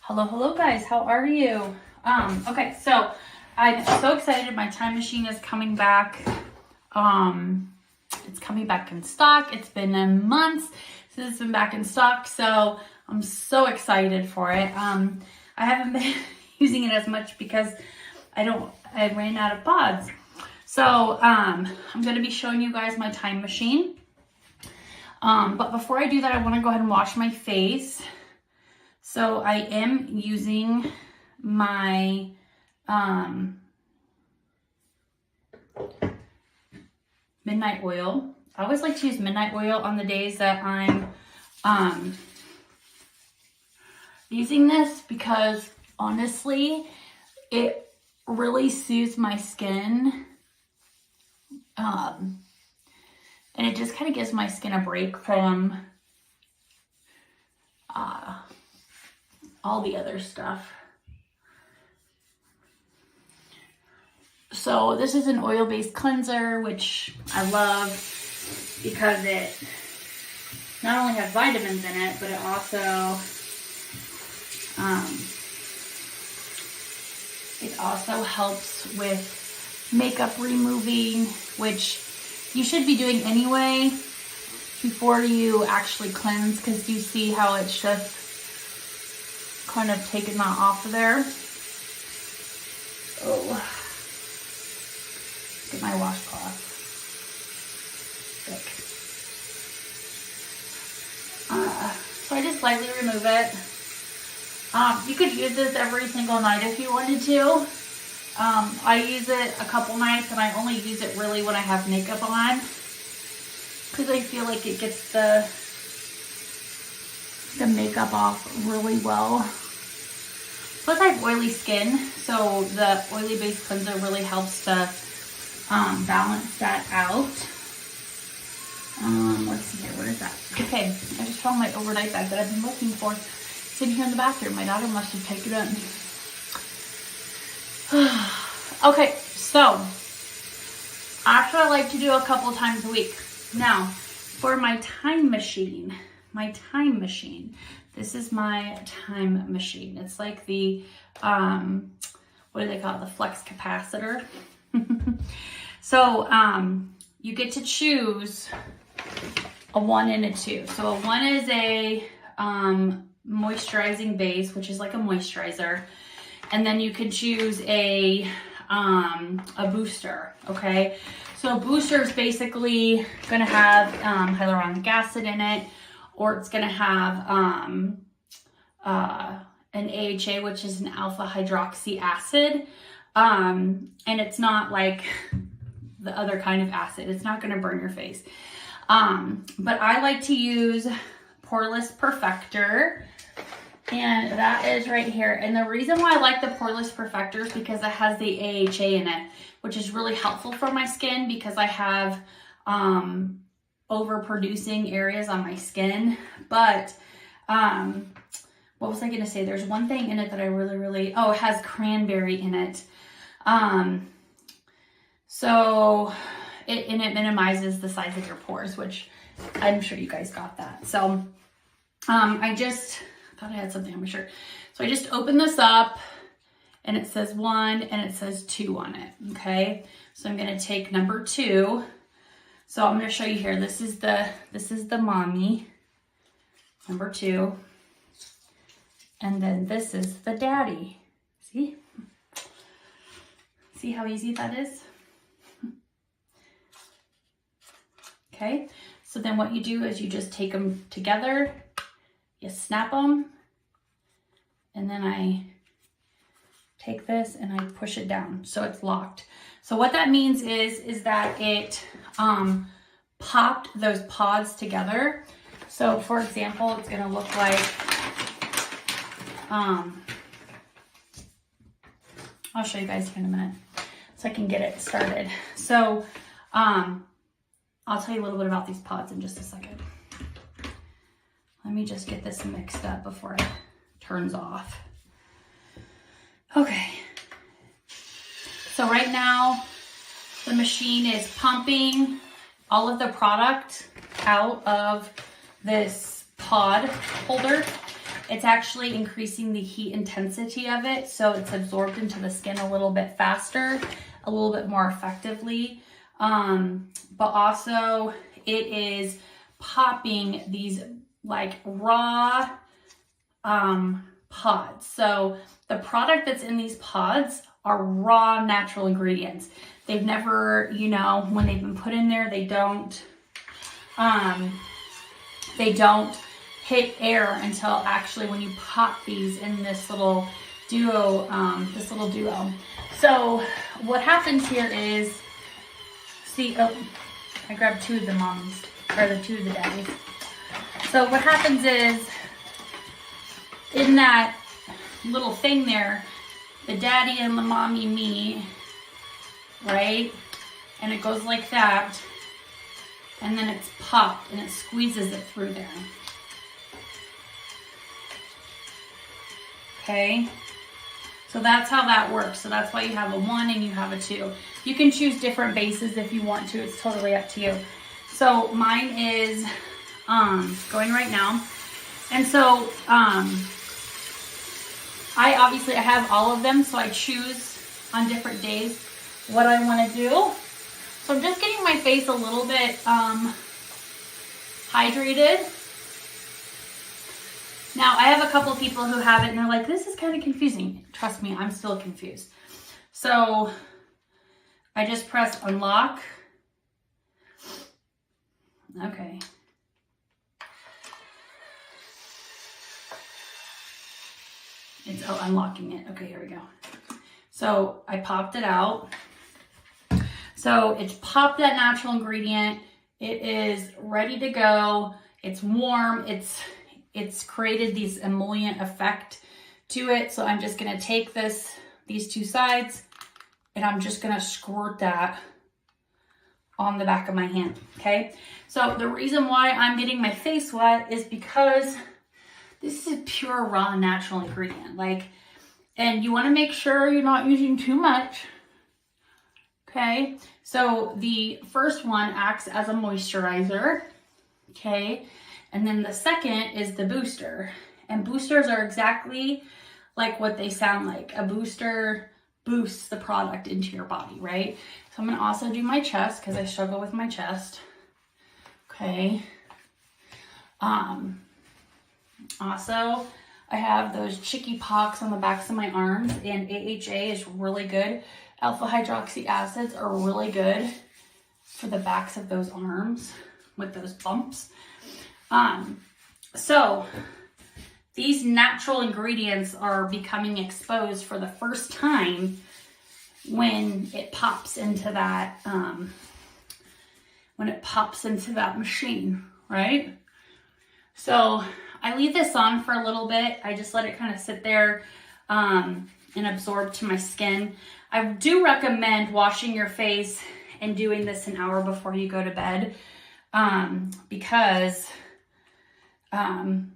Hello guys, how are you? Okay, so I'm so excited. My time machine is coming back. It's coming back in stock. It's been a month since it's been back in stock, so I'm so excited for it. I haven't been using it as much because I ran out of pods. So I'm going to be showing you guys my time machine. But before I do that, I want to go ahead and wash my face. So I am using my midnight oil. I always like to use midnight oil on the days that I'm using this because honestly, it really soothes my skin. And it just kind of gives my skin a break from all the other stuff. So this is an oil-based cleanser, which I love because it not only has vitamins in it, but it also helps with makeup removing, which you should be doing anyway before you actually cleanse, because you see how it's just kind of taken that off of there. Oh, get my washcloth. Thick. So I just lightly remove it. You could use this every single night if you wanted to. I use it a couple nights, and I only use it really when I have makeup on, because I feel like it gets the makeup off really well. Plus I have oily skin, so the oily based cleanser really helps to balance that out. Let's see here, what is that? Okay, I just found my overnight bag that I've been looking for. It's in here in the bathroom. My daughter must have taken it. Okay, so actually I like to do a couple times a week. Now, for my time machine, this is my time machine. It's like the, what do they call it? The flex capacitor. So, you get to choose a 1 and a 2. So a 1 is a moisturizing base, which is like a moisturizer. And then you could choose a booster, okay? So a booster is basically gonna have hyaluronic acid in it, or it's gonna have an AHA, which is an alpha hydroxy acid. And it's not like the other kind of acid. It's not gonna burn your face. But I like to use Poreless Perfector, and that is right here. And the reason why I like the Poreless Perfector is because it has the AHA in it, which is really helpful for my skin because I have overproducing areas on my skin. But what was I gonna say? There's one thing in it that I really, it has cranberry in it. So it minimizes the size of your pores, which I'm sure you guys got that. So I just thought I had something on my shirt. So I just open this up, and it says 1 and it says 2 on it. Okay, so I'm gonna take number 2. So I'm gonna show you here. This is the mommy, number 2, and then this is the daddy. See how easy that is? Okay, so then what you do is you just take them together, you snap them, and then I take this and I push it down so it's locked. So what that means is that it popped those pods together. So for example, it's gonna look like, I'll show you guys here in a minute so I can get it started. So I'll tell you a little bit about these pods in just a second. Let me just get this mixed up before it turns off. Okay. So right now, the machine is pumping all of the product out of this pod holder. it's actually increasing the heat intensity of it, so it's absorbed into the skin a little bit faster, a little bit more effectively. But also it is popping these like raw pods. So the product that's in these pods are raw natural ingredients. They've never, you know, when they've been put in there, they don't hit air until actually when you pop these in this little duo, So what happens here is, see, oh, I grabbed two of the moms, or the two of the daddies. So what happens is, in that little thing there, the daddy and the mommy meet, right? And it goes like that, and then it's popped and it squeezes it through there. Okay, so that's how that works. So that's why you have a 1 and you have a 2. You can choose different bases if you want to. It's totally up to you. So mine is going right now. And so I have all of them, so I choose on different days what I want to do. So I'm just getting my face a little bit hydrated. Now, I have a couple of people who have it and they're like, this is kind of confusing. Trust me, I'm still confused. So I just press unlock. Okay. It's unlocking it. Okay, here we go. So I popped it out. So it's popped that natural ingredient. It is ready to go. It's warm. It's created this emollient effect to it. So I'm just gonna take these two sides, and I'm just gonna squirt that on the back of my hand, okay? So the reason why I'm getting my face wet is because this is a pure, raw, natural ingredient. And you wanna make sure you're not using too much, okay? So the first one acts as a moisturizer, okay? And then the second is the booster. And boosters are exactly like what they sound like. A booster boosts the product into your body, right? So I'm gonna also do my chest because I struggle with my chest. Okay. Also, I have those chicky pox on the backs of my arms, and AHA is really good. Alpha hydroxy acids are really good for the backs of those arms with those bumps. So these natural ingredients are becoming exposed for the first time when it pops into that, machine, right? So I leave this on for a little bit. I just let it kind of sit there, and absorb to my skin. I do recommend washing your face and doing this an hour before you go to bed, because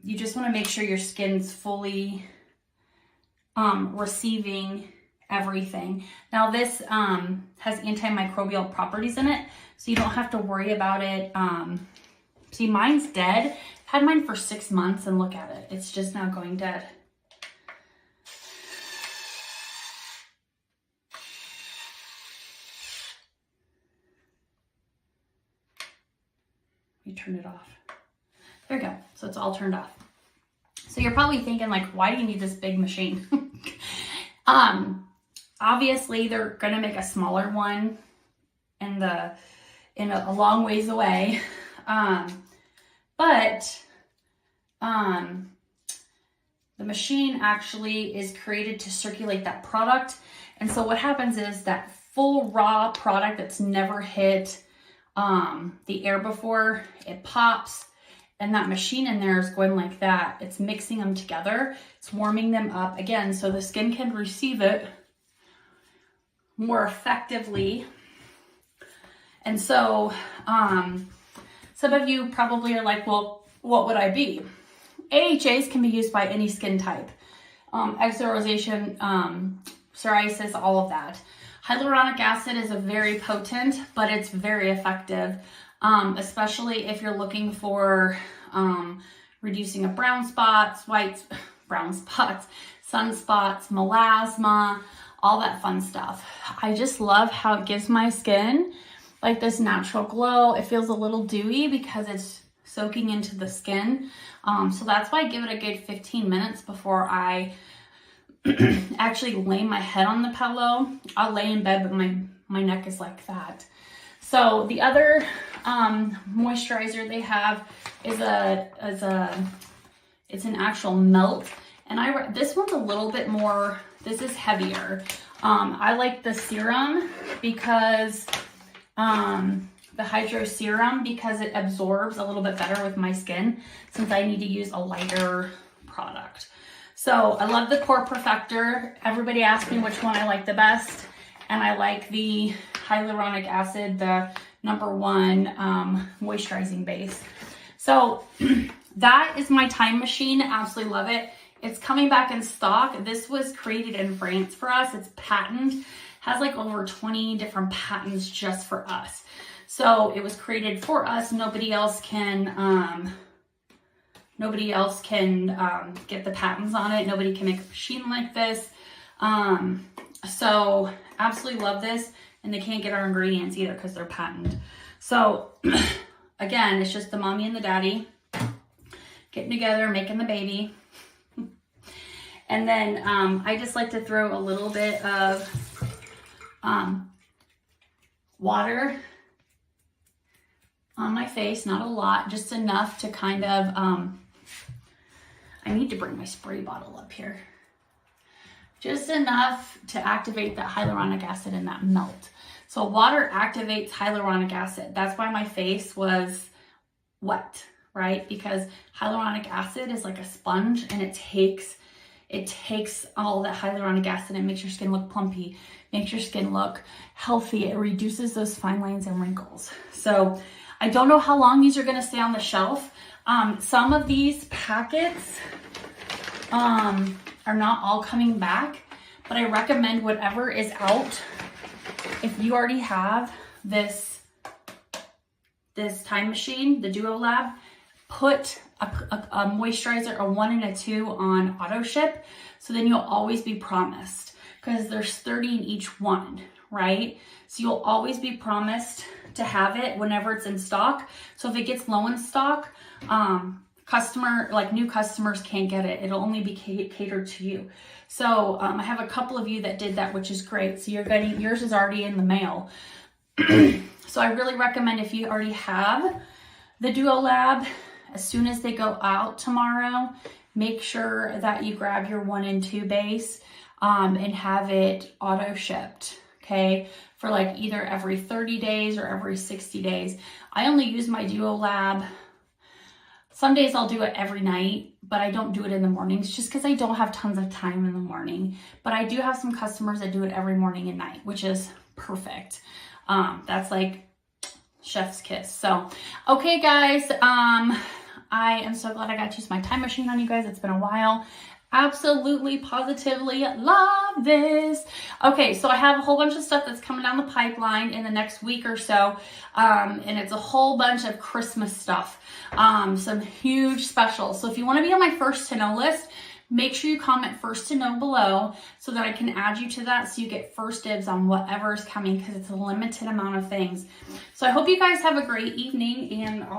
you just want to make sure your skin's fully receiving everything. Now this has antimicrobial properties in it, so you don't have to worry about it. See, mine's dead. I've had mine for 6 months, and look at it. It's just now going dead. You turn it off. There we go. So it's all turned off. So you're probably thinking, like, why do you need this big machine? Obviously they're gonna make a smaller one in a long ways away. But the machine actually is created to circulate that product. And so what happens is that full raw product that's never hit the air before, it pops, and that machine in there is going like that. It's mixing them together. It's warming them up again so the skin can receive it more effectively. And so some of you probably are like, well, what would I be? AHAs can be used by any skin type. Eczema, rosacea, psoriasis, all of that. Hyaluronic acid is a very potent, but it's very effective, especially if you're looking for reducing of brown spots, sunspots, melasma, all that fun stuff. I just love how it gives my skin like this natural glow. It feels a little dewy because it's soaking into the skin. So that's why I give it a good 15 minutes before I actually lay my head on the pillow. I'll lay in bed, but my neck is like that. So the other moisturizer they have is it's an actual melt. And this one's a little bit more, this is heavier. I like the serum because, the hydro serum, because it absorbs a little bit better with my skin since I need to use a lighter product. So I love the Pore Perfector. Everybody asks me which one I like the best. And I like the hyaluronic acid, the #1 moisturizing base. So that is my time machine. Absolutely love it. It's coming back in stock. This was created in France for us. It's patented, has like over 20 different patents just for us. So it was created for us. Nobody else can get the patents on it. Nobody can make a machine like this. So absolutely love this. And they can't get our ingredients either because they're patented. So again, it's just the mommy and the daddy getting together, making the baby. And then I just like to throw a little bit of water on my face, not a lot, just enough to kind of, I need to bring my spray bottle up here. Just enough to activate that hyaluronic acid and that melt. So water activates hyaluronic acid. That's why my face was wet, right? Because hyaluronic acid is like a sponge and it takes all that hyaluronic acid and makes your skin look plumpy, makes your skin look healthy. It reduces those fine lines and wrinkles. So I don't know how long these are going to stay on the shelf. Some of these packets are not all coming back, but I recommend whatever is out. If you already have this time machine, the Duo Lab, put a moisturizer, a 1 and a 2 on auto ship. So then you'll always be promised, because there's 30 in each one, right? So you'll always be promised to have it whenever it's in stock. So if it gets low in stock, new customers can't get it. It'll only be catered to you. So I have a couple of you that did that, which is great. So yours is already in the mail. So I really recommend, if you already have the Duo Lab, as soon as they go out tomorrow, make sure that you grab your 1 and 2 base and have it auto shipped, okay? For like either every 30 days or every 60 days. I only use my Duo Lab. Some days I'll do it every night, but I don't do it in the mornings just because I don't have tons of time in the morning. But I do have some customers that do it every morning and night, which is perfect. That's like chef's kiss. So, okay guys, I am so glad I got to use my time machine on you guys. It's been a while. Absolutely, positively love this. Okay, so I have a whole bunch of stuff that's coming down the pipeline in the next week or so. And it's a whole bunch of Christmas stuff. Some huge specials. So if you want to be on my first to know list, make sure you comment first to know below so that I can add you to that, so you get first dibs on whatever is coming, because it's a limited amount of things. So I hope you guys have a great evening, and I'll